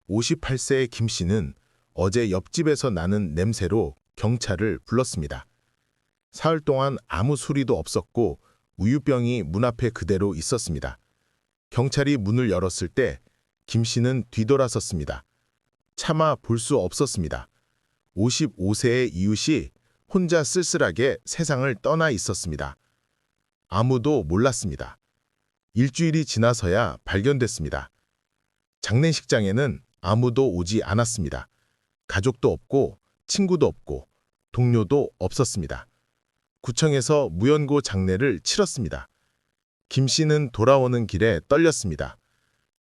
58세의 김 씨는 어제 옆집에서 나는 냄새로 경찰을 불렀습니다. 사흘 동안 아무 소리도 없었고 우유병이 문 앞에 그대로 있었습니다. 경찰이 문을 열었을 때 김 씨는 뒤돌아섰습니다. 차마 볼 수 없었습니다. 55세의 이웃이 혼자 쓸쓸하게 세상을 떠나 있었습니다. 아무도 몰랐습니다. 일주일이 지나서야 발견됐습니다. 장례식장에는 아무도 오지 않았습니다. 가족도 없고 친구도 없고 동료도 없었습니다. 구청에서 무연고 장례를 치렀습니다. 김 씨는 돌아오는 길에 떨렸습니다.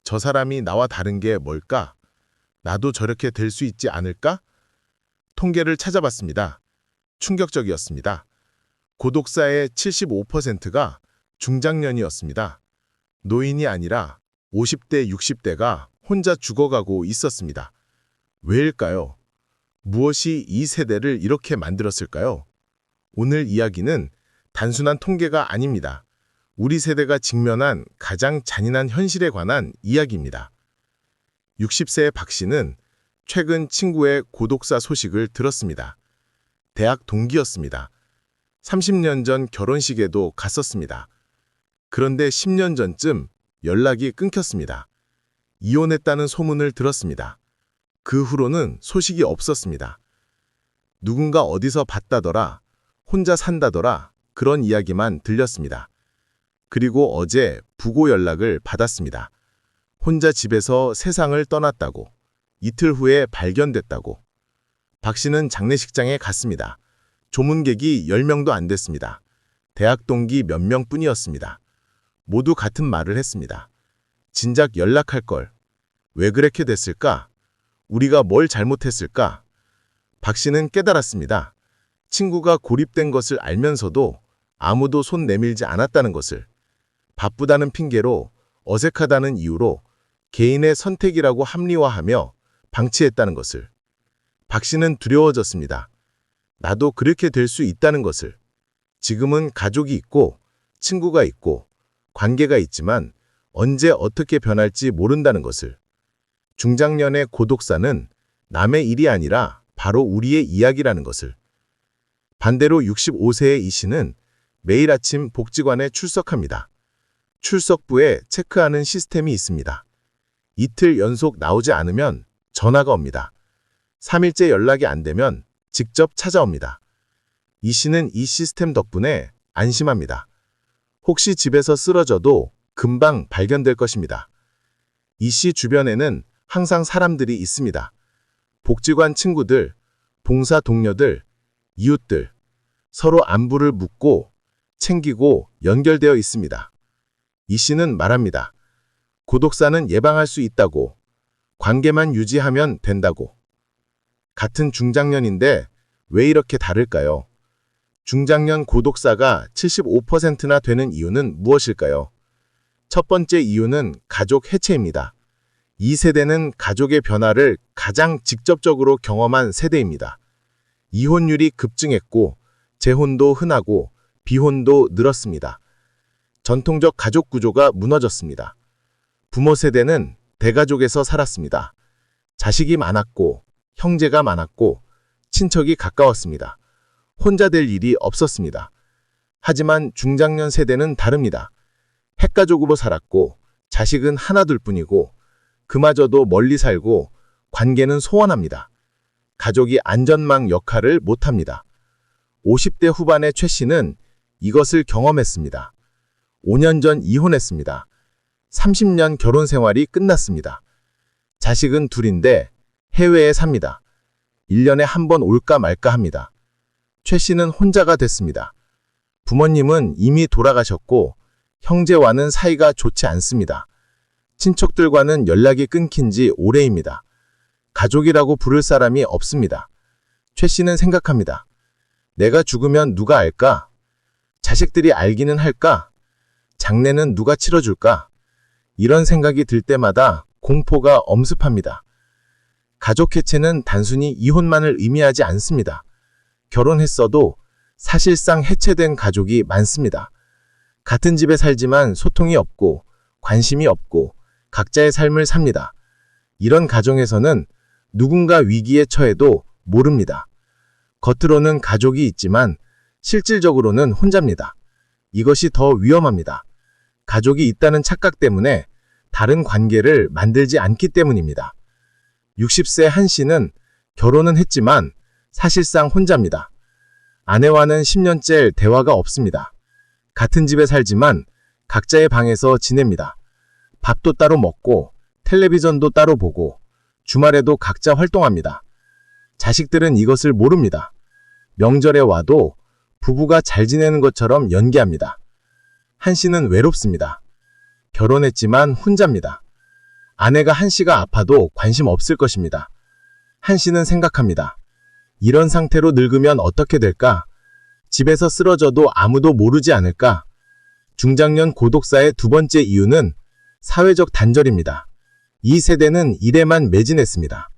저 사람이 나와 다른 게 뭘까? 나도 저렇게 될 수 있지 않을까? 통계를 찾아봤습니다. 충격적이었습니다. 고독사의 75%가 중장년이었습니다. 노인이 아니라 50대, 60대가 혼자 죽어가고 있었습니다. 왜일까요? 무엇이 이 세대를 이렇게 만들었을까요? 오늘 이야기는 단순한 통계가 아닙니다. 우리 세대가 직면한 가장 잔인한 현실에 관한 이야기입니다. 60세의 박 씨는 최근 친구의 고독사 소식을 들었습니다. 대학 동기였습니다. 30년 전 결혼식에도 갔었습니다. 그런데 10년 전쯤 연락이 끊겼습니다. 이혼했다는 소문을 들었습니다. 그 후로는 소식이 없었습니다. 누군가 어디서 봤다더라, 혼자 산다더라, 그런 이야기만 들렸습니다. 그리고 어제 부고 연락을 받았습니다. 혼자 집에서 세상을 떠났다고, 이틀 후에 발견됐다고. 박 씨는 장례식장에 갔습니다. 조문객이 10명도 안 됐습니다. 대학 동기 몇 명뿐이었습니다. 모두 같은 말을 했습니다. 진작 연락할 걸. 왜 그렇게 됐을까? 우리가 뭘 잘못했을까? 박 씨는 깨달았습니다. 친구가 고립된 것을 알면서도 아무도 손 내밀지 않았다는 것을. 바쁘다는 핑계로, 어색하다는 이유로 개인의 선택이라고 합리화하며 방치했다는 것을. 박 씨는 두려워졌습니다. 나도 그렇게 될 수 있다는 것을. 지금은 가족이 있고 친구가 있고 관계가 있지만 언제 어떻게 변할지 모른다는 것을. 중장년의 고독사는 남의 일이 아니라 바로 우리의 이야기라는 것을. 반대로 65세의 이 씨는 매일 아침 복지관에 출석합니다. 출석부에 체크하는 시스템이 있습니다. 이틀 연속 나오지 않으면 전화가 옵니다. 3일째 연락이 안 되면 직접 찾아옵니다. 이 씨는 이 시스템 덕분에 안심합니다. 혹시 집에서 쓰러져도 금방 발견될 것입니다. 이 씨 주변에는 항상 사람들이 있습니다. 복지관 친구들, 봉사 동료들, 이웃들, 서로 안부를 묻고 챙기고 연결되어 있습니다. 이 씨는 말합니다. 고독사는 예방할 수 있다고, 관계만 유지하면 된다고. 같은 중장년인데 왜 이렇게 다를까요? 중장년 고독사가 75%나 되는 이유는 무엇일까요? 첫 번째 이유는 가족 해체입니다. 이 세대는 가족의 변화를 가장 직접적으로 경험한 세대입니다. 이혼율이 급증했고 재혼도 흔하고 비혼도 늘었습니다. 전통적 가족 구조가 무너졌습니다. 부모 세대는 대가족에서 살았습니다. 자식이 많았고 형제가 많았고 친척이 가까웠습니다. 혼자 될 일이 없었습니다. 하지만 중장년 세대는 다릅니다. 핵가족으로 살았고 자식은 하나둘 뿐이고 그마저도 멀리 살고 관계는 소원합니다. 가족이 안전망 역할을 못합니다. 50대 후반의 최 씨는 이것을 경험했습니다. 5년 전 이혼했습니다. 30년 결혼 생활이 끝났습니다. 자식은 둘인데 해외에 삽니다. 1년에 한 번 올까 말까 합니다. 최 씨는 혼자가 됐습니다. 부모님은 이미 돌아가셨고 형제와는 사이가 좋지 않습니다. 친척들과는 연락이 끊긴 지 오래입니다. 가족이라고 부를 사람이 없습니다. 최 씨는 생각합니다. 내가 죽으면 누가 알까? 자식들이 알기는 할까? 장례는 누가 치러줄까? 이런 생각이 들 때마다 공포가 엄습합니다. 가족 해체는 단순히 이혼만을 의미하지 않습니다. 결혼했어도 사실상 해체된 가족이 많습니다. 같은 집에 살지만 소통이 없고 관심이 없고 각자의 삶을 삽니다. 이런 가정에서는 누군가 위기에 처해도 모릅니다. 겉으로는 가족이 있지만 실질적으로는 혼자입니다. 이것이 더 위험합니다. 가족이 있다는 착각 때문에 다른 관계를 만들지 않기 때문입니다. 60세 한 씨는 결혼은 했지만 사실상 혼자입니다. 아내와는 10년째 대화가 없습니다. 같은 집에 살지만 각자의 방에서 지냅니다. 밥도 따로 먹고 텔레비전도 따로 보고 주말에도 각자 활동합니다. 자식들은 이것을 모릅니다. 명절에 와도 부부가 잘 지내는 것처럼 연기합니다. 한 씨는 외롭습니다. 결혼했지만 혼자입니다. 아내가 한 씨가 아파도 관심 없을 것입니다. 한 씨는 생각합니다. 이런 상태로 늙으면 어떻게 될까? 집에서 쓰러져도 아무도 모르지 않을까? 중장년 고독사의 두 번째 이유는 사회적 단절입니다. 이 세대는 일에만 매진했습니다.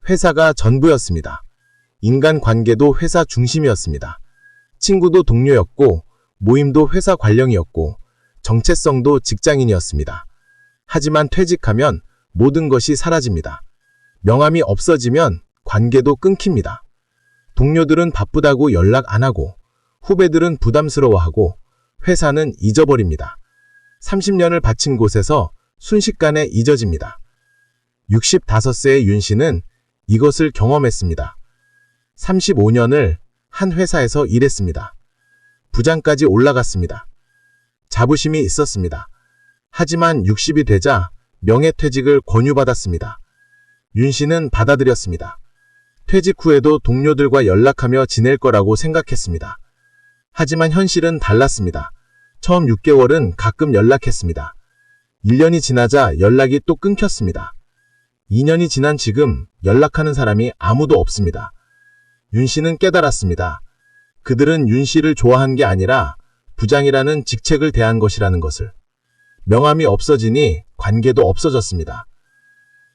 회사가 전부였습니다. 인간관계도 회사 중심이었습니다. 친구도 동료였고 모임도 회사 관령이었고 정체성도 직장인이었습니다. 하지만 퇴직하면 모든 것이 사라집니다. 명함이 없어지면 관계도 끊깁니다. 동료들은 바쁘다고 연락 안 하고 후배들은 부담스러워하고 회사는 잊어버립니다. 30년을 바친 곳에서 순식간에 잊어집니다. 65세의 윤 씨는 이것을 경험했습니다. 35년을 한 회사에서 일했습니다. 부장까지 올라갔습니다. 자부심이 있었습니다. 하지만 60이 되자 명예퇴직을 권유받았습니다. 윤 씨는 받아들였습니다. 퇴직 후에도 동료들과 연락하며 지낼 거라고 생각했습니다. 하지만 현실은 달랐습니다. 처음 6개월은 가끔 연락했습니다. 1년이 지나자 연락이 또 끊겼습니다. 2년이 지난 지금 연락하는 사람이 아무도 없습니다. 윤 씨는 깨달았습니다. 그들은 윤 씨를 좋아한 게 아니라 부장이라는 직책을 대한 것이라는 것을. 명함이 없어지니 관계도 없어졌습니다.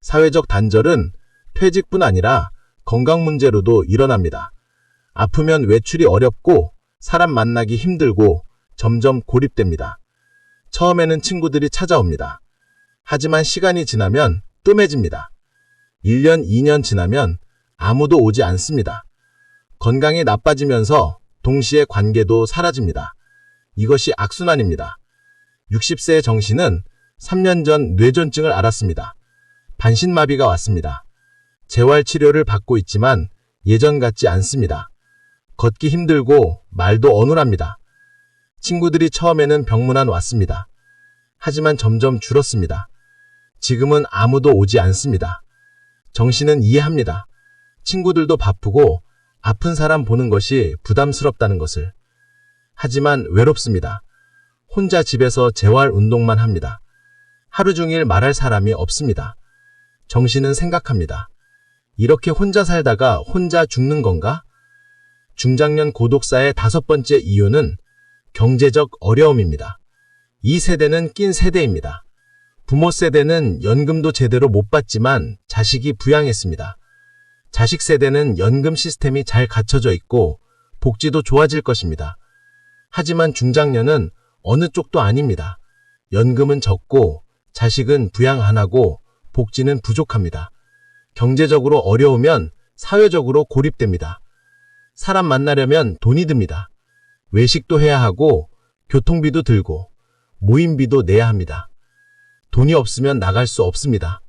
사회적 단절은 퇴직뿐 아니라 건강 문제로도 일어납니다. 아프면 외출이 어렵고 사람 만나기 힘들고 점점 고립됩니다. 처음에는 친구들이 찾아옵니다. 하지만 시간이 지나면 뜸해집니다. 1년, 2년 지나면 아무도 오지 않습니다. 건강이 나빠지면서 동시에 관계도 사라집니다. 이것이 악순환입니다. 60세의 정 씨는 3년 전 뇌전증을 앓았습니다. 반신마비가 왔습니다. 재활치료를 받고 있지만 예전 같지 않습니다. 걷기 힘들고 말도 어눌합니다. 친구들이 처음에는 병문안 왔습니다. 하지만 점점 줄었습니다. 지금은 아무도 오지 않습니다. 정 씨는 이해합니다. 친구들도 바쁘고 아픈 사람 보는 것이 부담스럽다는 것을. 하지만 외롭습니다. 혼자 집에서 재활 운동만 합니다. 하루 종일 말할 사람이 없습니다. 정 씨는 생각합니다. 이렇게 혼자 살다가 혼자 죽는 건가? 중장년 고독사의 5번째 이유는 경제적 어려움입니다. 이 세대는 낀 세대입니다. 부모 세대는 연금도 제대로 못 받지만 자식이 부양했습니다. 자식 세대는 연금 시스템이 잘 갖춰져 있고 복지도 좋아질 것입니다. 하지만 중장년은 어느 쪽도 아닙니다. 연금은 적고 자식은 부양 안 하고 복지는 부족합니다. 경제적으로 어려우면 사회적으로 고립됩니다. 사람 만나려면 돈이 듭니다. 외식도 해야 하고 교통비도 들고 모임비도 내야 합니다. 돈이 없으면 나갈 수 없습니다.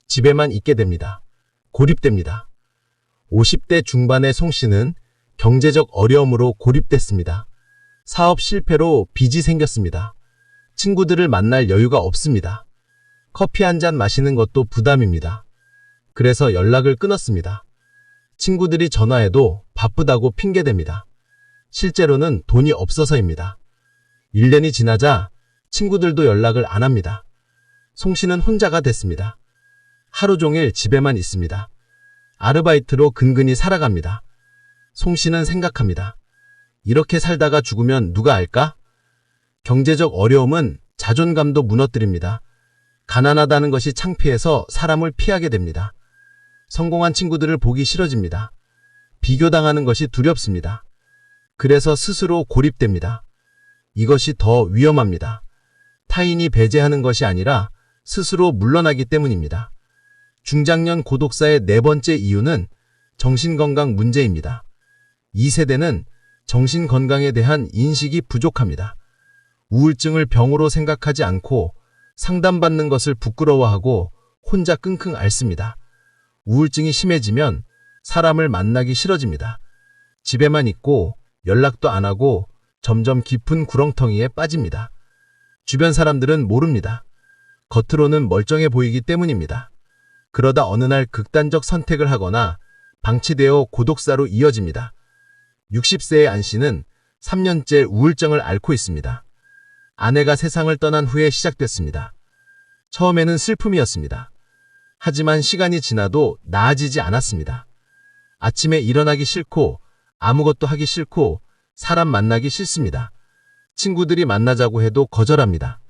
집에만 있게 됩니다. 고립됩니다. 50대 중반의 송 씨는 경제적 어려움으로 고립됐습니다. 사업 실패로 빚이 생겼습니다. 친구들을 만날 여유가 없습니다. 커피 한 잔 마시는 것도 부담입니다. 그래서 연락을 끊었습니다. 친구들이 전화해도 바쁘다고 핑계댑니다. 실제로는 돈이 없어서입니다. 1년이 지나자 친구들도 연락을 안 합니다. 송 씨는 혼자가 됐습니다. 하루 종일 집에만 있습니다. 아르바이트로 근근히 살아갑니다. 송 씨는 생각합니다. 이렇게 살다가 죽으면 누가 알까? 경제적 어려움은 자존감도 무너뜨립니다. 가난하다는 것이 창피해서 사람을 피하게 됩니다. 성공한 친구들을 보기 싫어집니다. 비교당하는 것이 두렵습니다. 그래서 스스로 고립됩니다. 이것이 더 위험합니다. 타인이 배제하는 것이 아니라 스스로 물러나기 때문입니다. 중장년 고독사의 네 번째 이유는 정신건강 문제입니다. 이 세대는 정신건강에 대한 인식이 부족합니다. 우울증을 병으로 생각하지 않고 상담받는 것을 부끄러워하고 혼자 끙끙 앓습니다. 우울증이 심해지면 사람을 만나기 싫어집니다. 집에만 있고 연락도 안 하고 점점 깊은 구렁텅이에 빠집니다. 주변 사람들은 모릅니다. 겉으로는 멀쩡해 보이기 때문입니다. 그러다 어느 날 극단적 선택을 하거나 방치되어 고독사로 이어집니다. 60세의 안 씨는 3년째 우울증을 앓고 있습니다. 아내가 세상을 떠난 후에 시작됐습니다. 처음에는 슬픔이었습니다. 하지만 시간이 지나도 나아지지 않았습니다. 아침에 일어나기 싫고 아무것도 하기 싫고 사람 만나기 싫습니다. 친구들이 만나자고 해도 거절합니다.